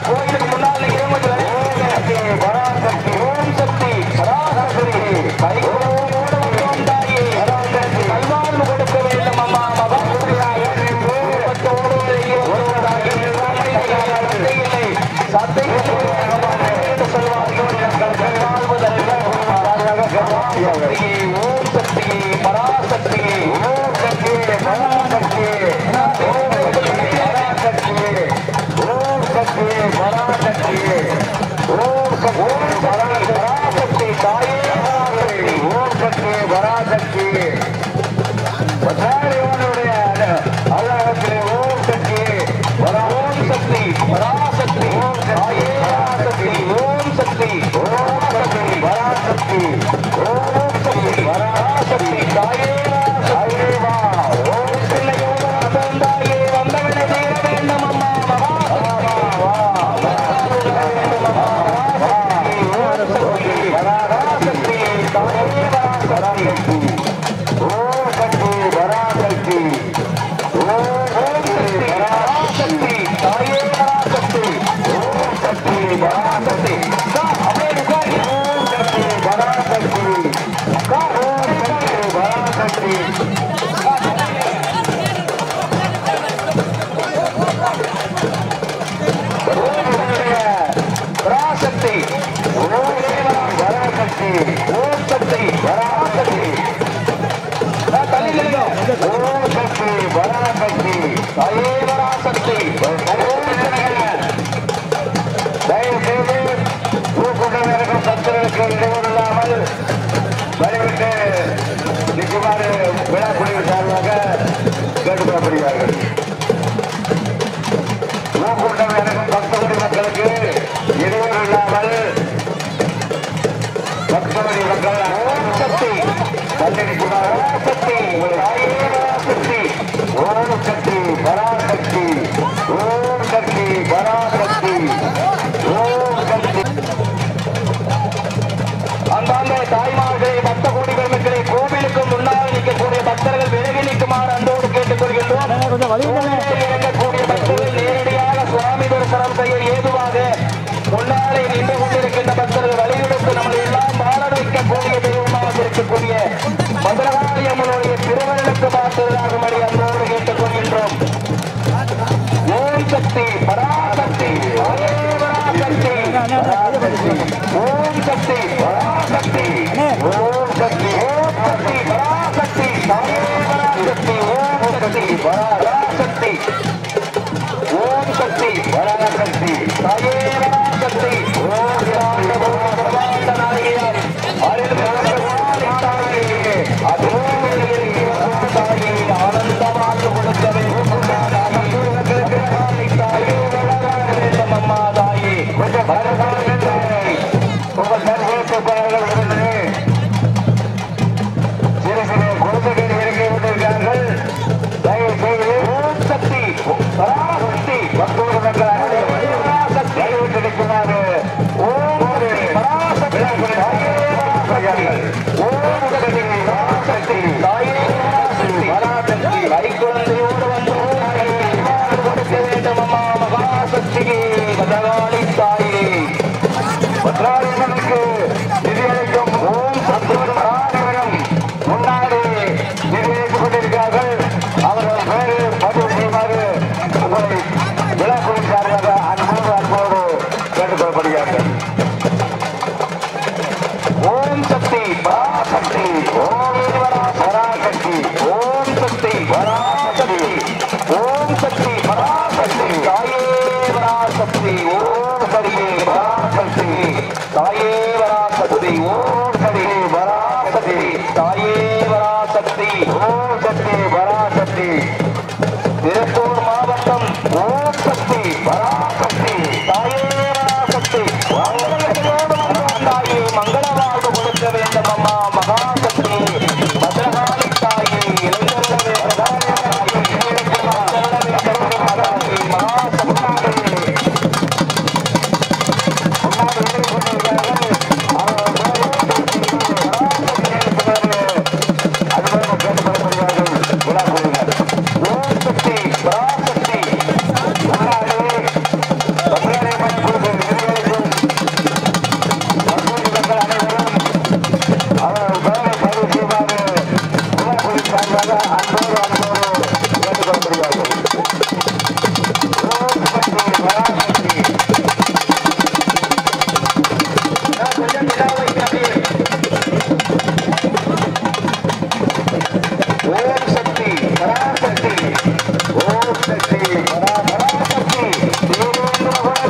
கோயிலுக்கு முன்னால் ஓம் சக்தி கல்வாழ்வு கொடுக்க வேண்டும் அம்மா சத்தை ஓம் சக்தி பராசக்தி ஓம் சக்தி பராசக்தி ஓம் சக்தி பராசக்தி ஓம் பராசக்தி தாயே ஓம் சக்தி பராசக்தி பத்தாரியோனுடைய அழகத்திலே ஓம் சக்தி ஓம் சக்தி பராசக்தி ஓம் தாயே பராசக்தி ஓம் சக்தி பராசக்தி ஓம் சக்தி பராசக்தி தாயே வா ஓம் பிள்ளையோடு தாயே வந்தவனை தீர வேண்டும் அம்மா பராசக்தி தாயே பராசக்தி ஓம் சக்தி பராசக்தி ஓம் சக்தி பராசக்தி தாயே பராசக்தி ஓம் சக்தி பராசக்தி ஓம் சக்தி பராசக்தி ஓம் சக்தி பராசக்தி பராசக்தி ஓம் பராசக்தி ஓம் சக்தி பராசக்தி ஓம் சக்தி பராசக்தி தாயே பராசக்தி தயவு செய்து பூக்கூட்டம் இருக்கும் பக்தர்களுக்கு இடையூறில்லாமல் வழிவிட்டு நிற்குமாறு விழாக்குழுவின் சார்பாக கேட்டுக்கொள்ளப்படுகிறார்கள். பூக்கூட்டம் இருக்கும் பக்தகுடி மக்களுக்கு இடையூறு இல்லாமல் பக்தகுடி மக்கள் ஓம் சக்தி கண்டிப்பாக சக்தி சக்தி ஓம் சக்தி பராசக்தி ஓம் சக்தி பராசக்தி ஓம் சக்தி அந்தாண்ட தாய்மார்களை பக்த கோடி பெருமக்களை கோவிலுக்கு முன்னால் நிற்கக்கூடிய பக்தர்கள் விலகி நிற்குமாறு அன்போடு கேட்டுக்கொள்கின்றோம். இறங்கக்கூடிய பக்தர்கள் நேரடியாக சுவாமி தரிசனம் செய்ய ஏதுவாக முன்னாலே நின்று கொண்டிருக்கின்ற பக்தர்கள் வழியெடுத்து நம்மளை எல்லாம் வாழ வைக்கக்கூடிய தெய்வமாக இருக்கக்கூடிய மதுரகாளி அம்மனுடைய திருவருளுக்கு பார்த்ததாகும்படி அன்போடு கேட்டுக்கொள்கின்றோம். ஓம் சக்தி பராசக்தி பராசக்தி ஓம் சக்தி பராசக்தி ஓம் சக்தி ஓம் சக்தி பராசக்தி பராசக்தி ஓம் சக்தி பராசக்தி ஓம் சக்தி பராசக்தி தாயே பராசக்தி ஓம் சர்வாந்த நாயகியார் ஆனந்தமாக கொடுக்கவே அம்மா தாயே கொஞ்சம் உங்கள் சர்வீஸ்வரர்கள் சிறு சிறு குழந்தைகள் இறங்கி கொண்டிருக்கிறார்கள். தயவு செய்து ஓம் சக்தி பராசக்தி பக்தோடு பராசக்தி நிற்குமாறு ஓம் பராசக்தி ஓம் சக்தி பராசக்தி தாயே பராசக்தி கைக்குழந்தையோடு வந்து கொடுக்க வேண்டும் அம்மா மகாசக்திக்கு பதகாளி தாயே பத்ராயமனுக்கு நிதி அளிக்கும் ஓம் சத்குரு பராசரம் முன்னாடி நிதி அளித்துக் கொண்டிருக்கிறார்கள். அவர்கள் வேறு பதிவு செய்யுமாறு உங்களை விழாக்குழு சார்பாக அன்போடு கேட்டுக்கொள்ளப்படுகிறார்கள். ஓம் சக்தி பராசக்தி ஓம் பராசக்தி ஓம் சக்தி பராசக்தி ஓம் சக்தி பராசக்தி தாயே பராசக்தி ஓம் சக்தி பராசக்தி தாயே பராசக்தி ஓம் சக்தி பராசக்தி தாயே பராசக்தி ஓம் சக்தி பராசக்தி வருவதாக அன்போடு கேட்டுக்கொள்ள முடியாது. கொஞ்சம் நிலா வைக்க ஓம் சக்தி பராசக்தி ஓம் சக்தி பராசக்தி தேவேந்திர குல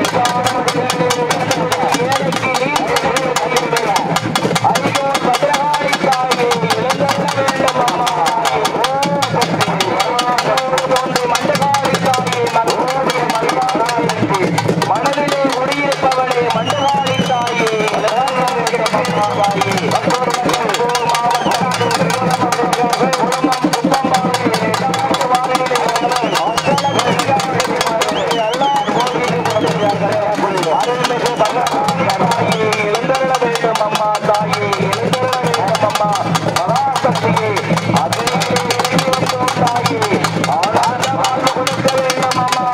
வேளாளர்கள் தேவதையே இருந்து மனதிலே குடியிருப்பவளே மண்டகாளி தாயே எழுந்தருள வேண்டும் அம்மா தாயே எழுந்தருள வேண்டும் அம்மா பராசக்தியே அதே தாயே ஆனந்தமாக கொடுக்க வேண்டும் அம்மா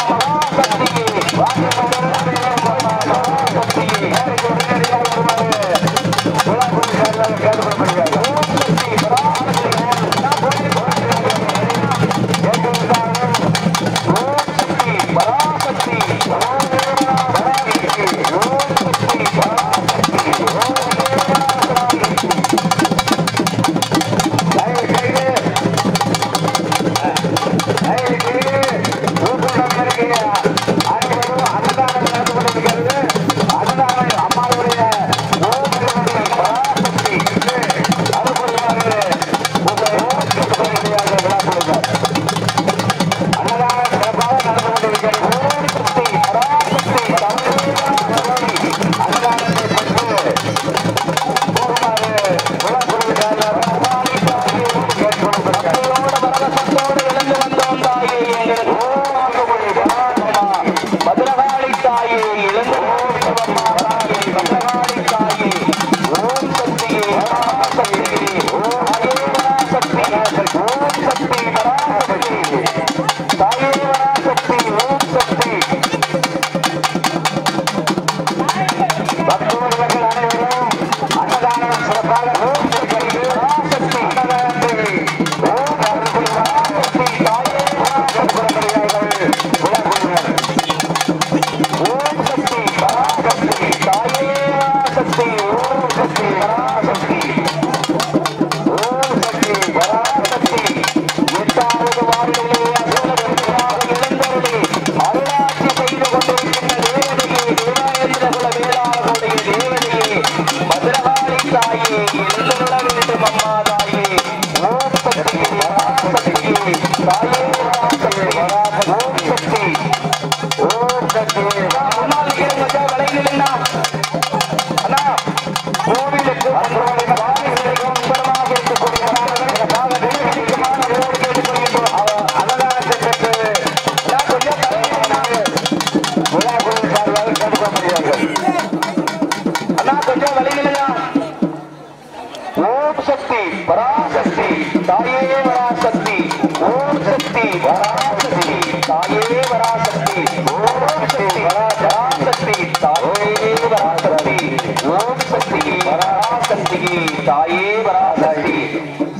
மகாசக்தியே தாயே பராசக்தி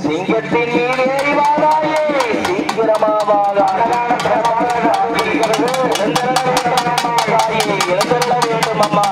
சிங்கத்தின் மீது ஏறிவாதாயே சீக்கிரமாவாக எழுந்தருள வேண்டும் அம்மா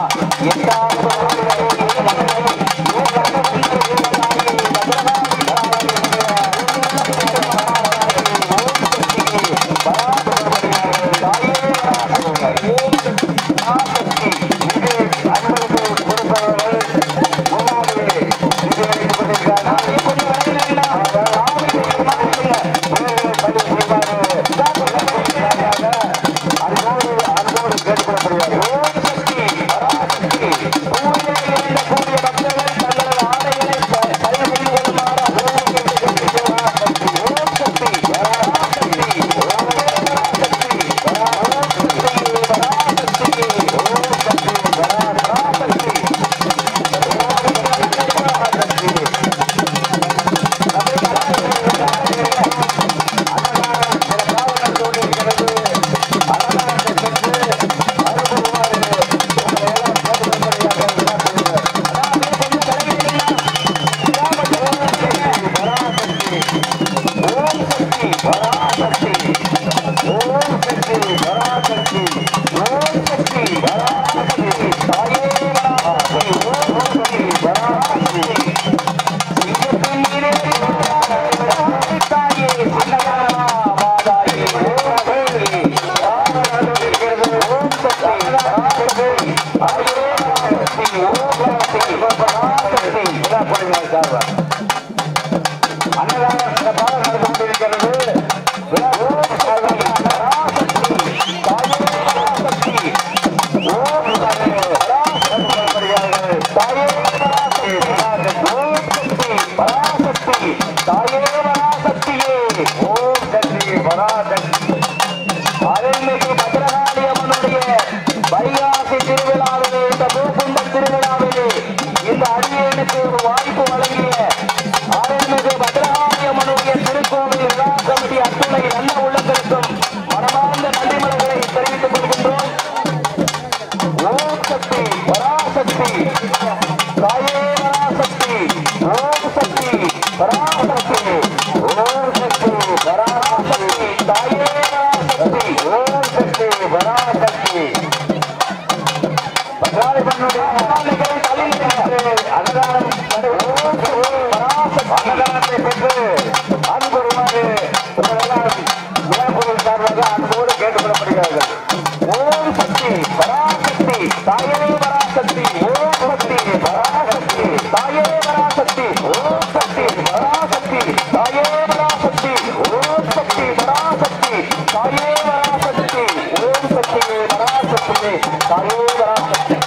பராசக்தி விழா குழுவினர் சார்பாக அன்னதானம் சிறப்பாக நடந்து கொண்டிருக்கிறது. அருள்மிகு பத்ரகாளி அம்மனுடைய வைகாசி திருவிழாவிலே இந்த பூக்குண்ட திருவிழாவிலே இந்த அடியேனுக்கு ஒரு வாய்ப்பு வழங்கிய அருள்மிகு பத்ரகாளி அம்மனுடைய திருக்கோவில் விழா கமிட்டி அத்துணை நல்ல உள்ளங்களுக்கும் மனமார்ந்த நன்றிமலர்களை தெரிவித்துக் கொள்கின்றோம். ஓம் சக்தி பராசக்தி தாயே பராசக்தி ஓம் சக்தி பராசக்தி ஓம் சக்தி பராசக்தி தாயே பராசக்தி ஓம் சக்தி பராசக்தி பத்ராளிபனுடைய அன்னதானம் அன்னதானத்தை பெற்று அன்புமாறு உங்களெல்லாம் விழாக்குழு சார்பாக அன்போடு கேட்டுக்கொள்ளப்படுகிறார்கள். ஓம் சக்தி பராசக்தி தாயே பராசக்தி ஓம் சக்தி பராசக்தி தாயே பராசக்தி ஓம் சக்தி பராசக்தி தாயே பராசக்தி ஓம் சக்தி பராசக்தி தாயே பராசக்தி ஓம் சக்தி பராசக்தி தாயே பராசக்தி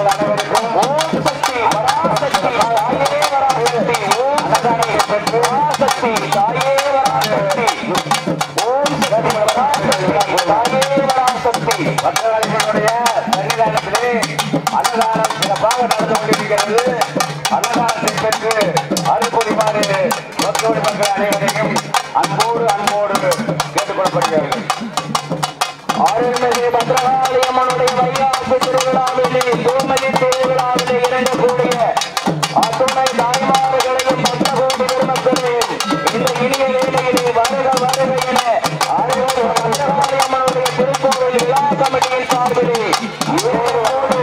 அனைவருக்கும் ஓம் சக்தி பராசக்தி தாயே பராசக்தி ஓம் பராசக்தி தாயே பராசக்தி ஓம் சக்தி பராசக்தி தாயே பராசக்தி பத்ரகாளியம்மனுடைய சன்னிதானத்திலே அன்னதானம் சிறப்பாக நடந்து கொண்டிருக்கிறது. அன்னதானத்தை பெற்று அருள்புரிமாறு பக்தோடி மக்கள் அனைவரையும் அன்போடு கேட்டுக்கொள்ளப்படுகிறார்கள். அருள்மிகு பத்ரகாளி அம்மனுடைய வைகாசி திருவிழாவிலே கோமதி திருவிழாவிலே இறங்கக்கூடிய அத்துணை தாய்மார்களையும் பக்த கோடி பெருமக்களையும் இந்த இனிய வேளையிலே வருக என அருள்மிகு பத்ரகாளி அம்மனுடைய திருக்கோவில் விழா கமிட்டியின் சார்பிலே இவரோடு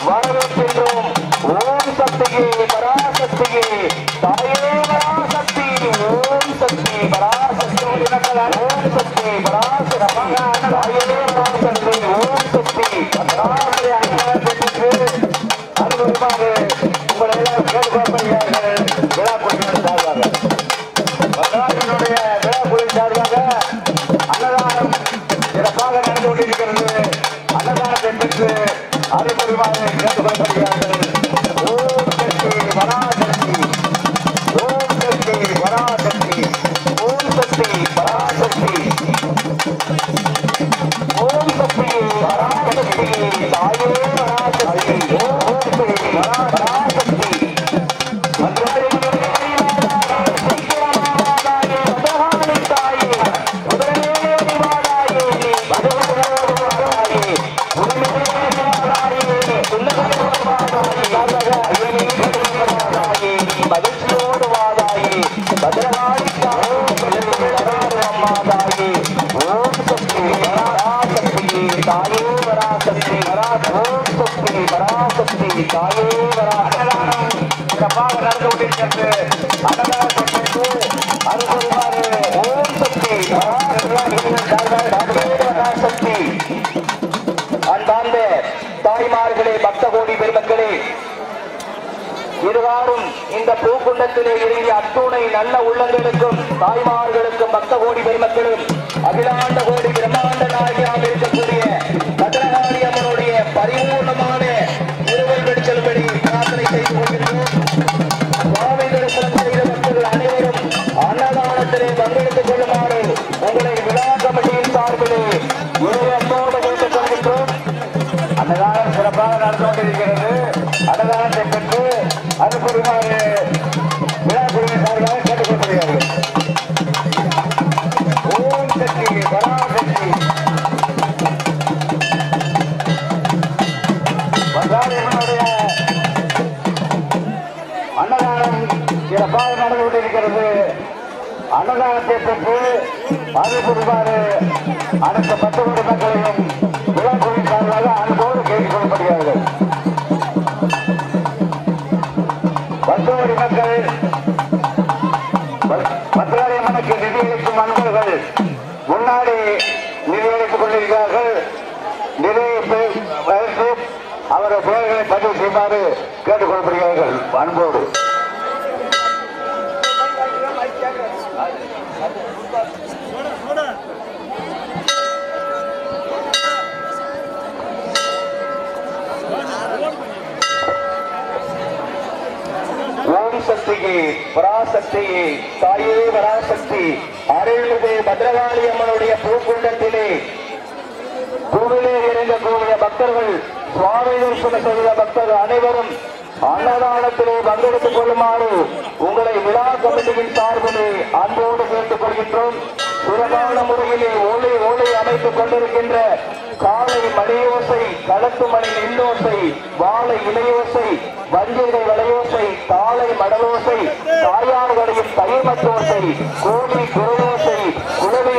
வரவேற்கின்றோம். ஓம் சக்தியே பராசக்தியே தாயே பராசக்தி ஓம் சக்தி பராசக்தி ஓம் சக்தி பராசக்தி தாயே பராசக்தி ஓம் சக்தி பராசக்தி அனுபவிப்பாக உங்களை எல்லாம் கேட்டுக்கொள்ளப்படுகிறார்கள். விழா குழுவினர் சார்பாக பத்ராஜனுடைய விழா குழு சார்பாக அன்னதானம் சிறப்பாக நடந்து கொண்டிருக்கிறது. அன்னதானத்தை பெற்று அனுபவிப்பாக கேட்டுக்கொள்ளப்படுகிறார்கள். ஓம் சக்தி பராசக்தி ஓம் சக்தி பராசக்தி ஓம் சக்தி பராசக்தி ஓம் சக்தி பராசக்தி தாயே பராசக்தி ஓம் சக்தி பராசக்தி மகிழ்ச்சியோடு வாதாயே பத்ரகாளி அம்மாதாயே ஓம் சக்தி பராசக்தி தாயே பராசக்தி ஓம் சக்தி பராசக்தி தாயே அன்னதானம் சிறப்பாக நடந்து கொண்டிருக்கிறது. அன்னதானத்தை பெற்று அருள்புரிமாறு ஓம் சக்தி பராசக்தி அன்பார்ந்த தாய்மார்களே பக்த கோடி பெருமக்களே இருவாரும் இந்த பூக்குண்டத்திலே இறங்கிய அத்துணை நல்ல உள்ளங்களுக்கும் தாய்மார்களுக்கும் பக்த கோடி பெருமக்களும் அகிலாண்ட கோடி பிரம்மாண்ட நாயகியாக இருக்கக்கூடிய பத்ரகாளி அம்மனுடைய பரிபூர்ணமான திருவள் வெடிச்சல்படி பிரார்த்தனை செய்து கொண்டிருக்கிறோம். சுவாமி தரிசனம் செய்த பக்தர்கள் அனைவரும் அன்னதானத்திலே பங்கெடுத்துக் கொள்ளுமாறு உங்களை விழா கமிட்டியின் சார்பிலே அன்போடு கேட்டுக் கொள்கின்றோம். அன்னதானம் சிறப்பாக நடந்து கொண்டிருக்கிறது. அன்னதானத்தை பெற்று அனுப்புமாறு விழா குழுவின் சார்பாக கேட்டுக்கொள்கிறார்கள். ஓம் சக்தி பராசக்தி பத்ராளியம்மனுடைய அன்னதானம் சிறப்பாக நடந்து கொண்டிருக்கிறது. அன்னதானத்தை பெற்று அனுப்புமாறு அடுத்த 10 கோடி மக்களையும் விழா குழுவின் சார்பாக அன்போடு கேட்டுக் கொள்ளப்படுகிறார்கள். பத்தோடி மக்கள் பத்திராலயம்மனுக்கு நிதியளிக்கும் அன்பர்கள் முன்னாடி நிதியளித்துக் கொண்டிருக்கிறார்கள். நிதியளித்து அவர்கள் பெயர்களை பதிவு செய்யுமாறு கேட்டுக் கொள்ளப்படுகிறார்கள் அன்போடு. ஓம் சக்தியே பராசக்தியே தாயே பராசக்தி அருள்மிகு பத்ரகாளி அம்மனுடைய பூக்குண்டத்திலே பூவிலே இறங்கக்கூடிய பக்தர்கள் சுவாமி தரிசனம் செய்த பக்தர்கள் அனைவரும் அன்னதானத்திலே பங்கெடுத்துக் கொள்ளுமாறு உங்களை விழா கமிட்டியின் சார்பிலே அன்போடு கேட்டுக் கொள்கின்றோம். சிறப்பான முறையிலே ஓலை அமைத்துக் கொண்டிருக்கின்ற காலை மணியோசை, களத்து மணி நெல்லோசை, வாழை இலையோசை, வஞ்சிகை வளையோசை, தாளை மடலோசை, தாயார்களின் தைமத்தோசை, கோடி குரலோசை, குலவி